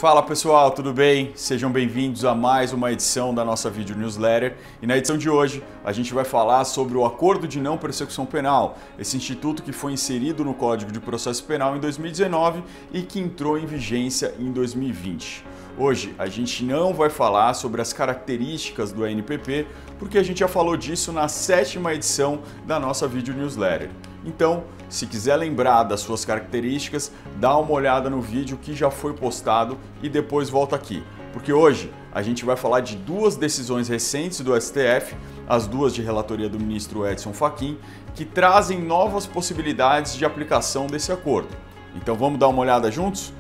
Fala pessoal, tudo bem? Sejam bem-vindos a mais uma edição da nossa vídeo newsletter. E na edição de hoje a gente vai falar sobre o Acordo de Não Persecução Penal, esse instituto que foi inserido no Código de Processo Penal em 2019 e que entrou em vigência em 2020. Hoje a gente não vai falar sobre as características do ANPP, porque a gente já falou disso na 7ª edição da nossa vídeo newsletter. Então, se quiser lembrar das suas características, dá uma olhada no vídeo que já foi postado e depois volta aqui. Porque hoje a gente vai falar de duas decisões recentes do STF, as duas de relatoria do ministro Edson Fachin, que trazem novas possibilidades de aplicação desse acordo. Então vamos dar uma olhada juntos?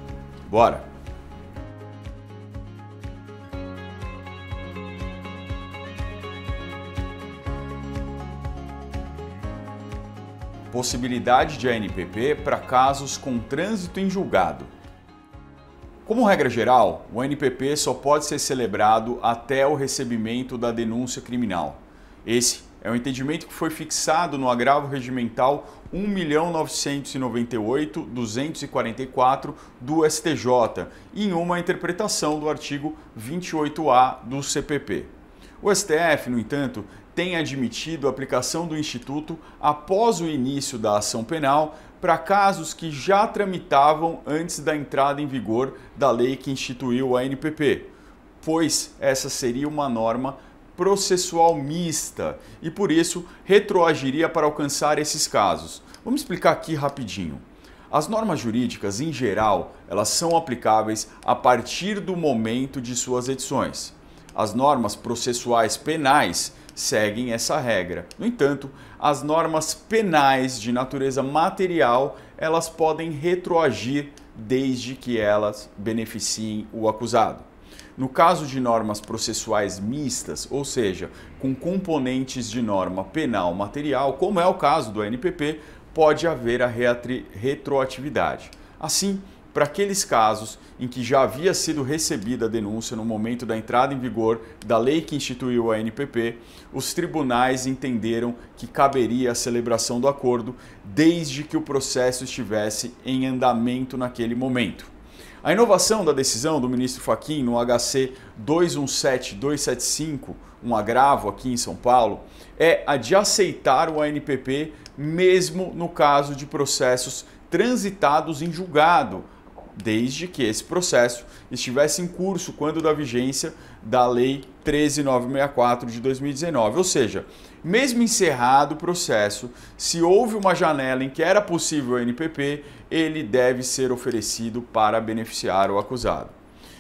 Bora! Possibilidade de ANPP para casos com trânsito em julgado. Como regra geral, o ANPP só pode ser celebrado até o recebimento da denúncia criminal. Esse é o entendimento que foi fixado no agravo regimental 1.998.244 do STJ, em uma interpretação do artigo 28A do CPP. O STF, no entanto, tem admitido a aplicação do Instituto após o início da ação penal para casos que já tramitavam antes da entrada em vigor da lei que instituiu o ANPP, pois essa seria uma norma processual mista e, por isso, retroagiria para alcançar esses casos. Vamos explicar aqui rapidinho. As normas jurídicas, em geral, elas são aplicáveis a partir do momento de suas edições. As normas processuais penais seguem essa regra. No entanto, as normas penais de natureza material, elas podem retroagir desde que elas beneficiem o acusado. No caso de normas processuais mistas, ou seja, com componentes de norma penal material, como é o caso do ANPP, pode haver a retroatividade. Assim, para aqueles casos em que já havia sido recebida a denúncia no momento da entrada em vigor da lei que instituiu a ANPP, os tribunais entenderam que caberia a celebração do acordo desde que o processo estivesse em andamento naquele momento. A inovação da decisão do ministro Fachin no HC 217275, um agravo aqui em São Paulo, é a de aceitar o ANPP mesmo no caso de processos transitados em julgado, desde que esse processo estivesse em curso quando da vigência da Lei 13.964 de 2019. Ou seja, mesmo encerrado o processo, se houve uma janela em que era possível o ANPP, ele deve ser oferecido para beneficiar o acusado.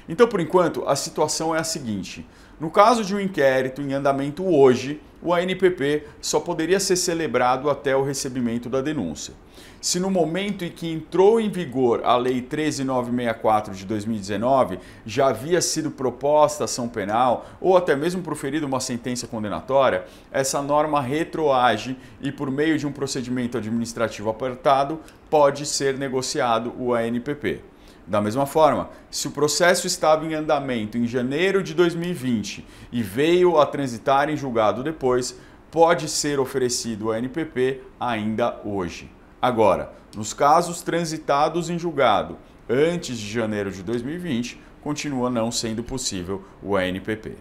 Então, por enquanto, a situação é a seguinte. No caso de um inquérito em andamento hoje, o ANPP só poderia ser celebrado até o recebimento da denúncia. Se no momento em que entrou em vigor a Lei 13.964 de 2019 já havia sido proposta ação penal ou até mesmo proferida uma sentença condenatória, essa norma retroage e, por meio de um procedimento administrativo apertado, pode ser negociado o ANPP. Da mesma forma, se o processo estava em andamento em janeiro de 2020 e veio a transitar em julgado depois, pode ser oferecido o ANPP ainda hoje. Agora, nos casos transitados em julgado antes de janeiro de 2020, continua não sendo possível o ANPP.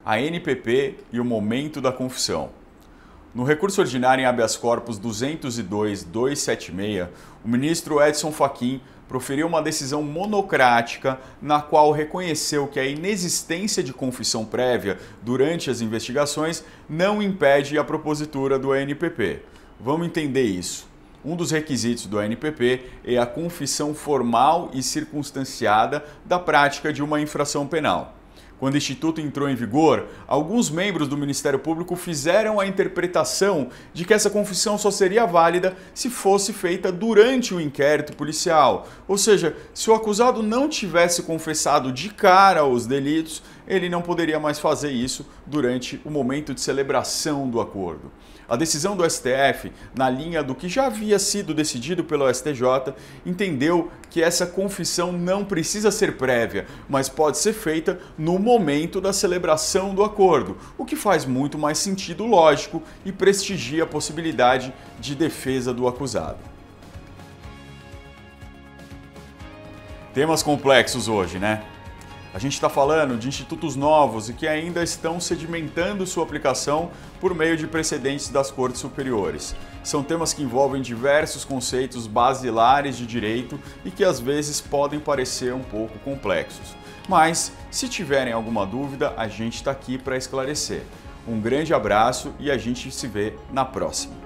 A ANPP e o momento da confissão. No recurso ordinário em habeas corpus 202.276, o ministro Edson Fachin proferiu uma decisão monocrática na qual reconheceu que a inexistência de confissão prévia durante as investigações não impede a propositura do ANPP. Vamos entender isso. Um dos requisitos do ANPP é a confissão formal e circunstanciada da prática de uma infração penal. Quando o Instituto entrou em vigor, alguns membros do Ministério Público fizeram a interpretação de que essa confissão só seria válida se fosse feita durante o inquérito policial. Ou seja, se o acusado não tivesse confessado de cara os delitos, ele não poderia mais fazer isso durante o momento de celebração do acordo. A decisão do STF, na linha do que já havia sido decidido pelo STJ, entendeu que essa confissão não precisa ser prévia, mas pode ser feita no momento da celebração do acordo, o que faz muito mais sentido lógico e prestigia a possibilidade de defesa do acusado. Temas complexos hoje, né? A gente está falando de institutos novos e que ainda estão sedimentando sua aplicação por meio de precedentes das cortes superiores. São temas que envolvem diversos conceitos basilares de direito e que às vezes podem parecer um pouco complexos. Mas, se tiverem alguma dúvida, a gente está aqui para esclarecer. Um grande abraço e a gente se vê na próxima.